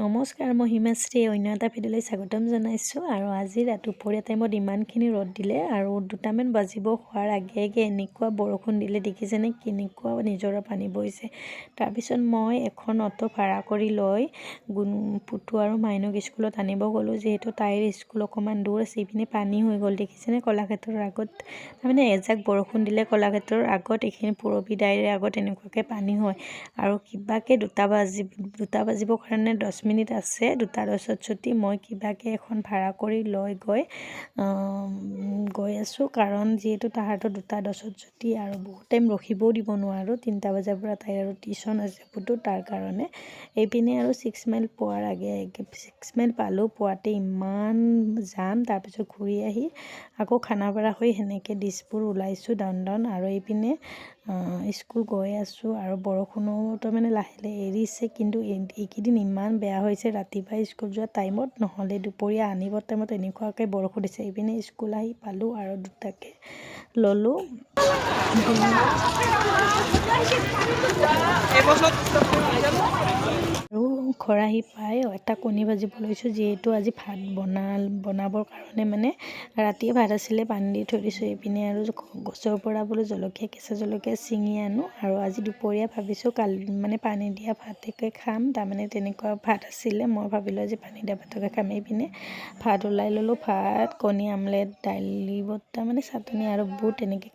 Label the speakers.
Speaker 1: নমস্কাৰ, মই হিমাশ্ৰী অন্য এটা ভিডিঅ'লৈ স্বাগতম জনাইছোঁ। আৰু আজি দুপৰীয়া টাইমত ইমানখিনি ৰ'দ দিলে আৰু 2টামান বাজিব হোৱাৰ আগে এনেকুৱা বৰষুণ দিলে, দেখিছেনে কেনেকুৱা নিজৰা পানী বৈছে। তাৰপিছত মই এখন অটো ভাড়া কৰি লৈ পুতু আৰু মাইনক স্কুলত আনিব গ'লোঁ, যিহেতু তাইৰ স্কুল অকণমান দূৰ আছে। ইপিনে পানী হৈ গ'ল, দেখিছেনে কলাক্ষেত্ৰৰ আগত। তাৰমানে এজাক বৰষুণ দিলে কলাক্ষেত্ৰৰ আগত এইখিনি পুৰবী দাইৰে আগত এনেকুৱাকৈ পানী হয়। আৰু কিবাকৈ 2টা বাজিবৰ কাৰণে 10 মিনিট আছে, 2:10ত ছুটি। মই কিবাকৈ এখন ভাড়া কৰি লৈ গৈ আছোঁ, কাৰণ যিহেতু তাহাঁতৰ 2:10ত ছুটি আৰু বহুত টাইম ৰখিবও দিব নোৱাৰোঁ। 3টা বজাৰ পৰা তাইৰ আৰু টিউশ্যন আছে পুতু, তাৰ কাৰণে। এইপিনে আৰু 6 মাইল পোৱাৰ আগে 6 মাইল পালোঁ, পোৱাতে ইমান যাম। তাৰপিছত ঘূৰি আহি আকৌ খানাপাৰা হৈ সেনেকৈ দিছপুৰ ওলাইছোঁ ডাউন। আৰু এইপিনে স্কুল গৈ আছোঁ আৰু বৰষুণো তাৰমানে লাহে লাহে এৰিছে, কিন্তু এইকেইদিন ইমান বেয়া হৈছে ৰাতিপুৱা স্কুল যোৱা টাইমত, নহ'লে দুপৰীয়া আনিবৰ টাইমত এনেকুৱাকৈ বৰষুণ দিছে। এইপিনে স্কুল আহি পালোঁ আৰু 2টাকে ল'লোঁ। আৰু ঘৰ আহি পাই এটা কণী ভাজিব লৈছোঁ, যিহেতু আজি ভাত বনাবৰ কাৰণে মানে ৰাতিয়ে ভাত আছিলে, পানী দি থৈ দিছোঁ। এইপিনে আৰু গছৰ পৰা বোলো কেঁচা জলকীয়া ছিঙি আনো, আৰু আজি দুপৰীয়া ভাবিছোঁ কালি মানে পানী দিয়া ভাতকে খাম। তাৰমানে তেনেকুৱা ভাত আছিলে, মই ভাবিলোঁ আজি পানী দিয়া ভাতকে খাম। এইপিনে ভাত ওলাই ল'লোঁ, ভাত, কণী আমলেট, দালি বটা মানে চাটনি আৰু বুট এনেকৈ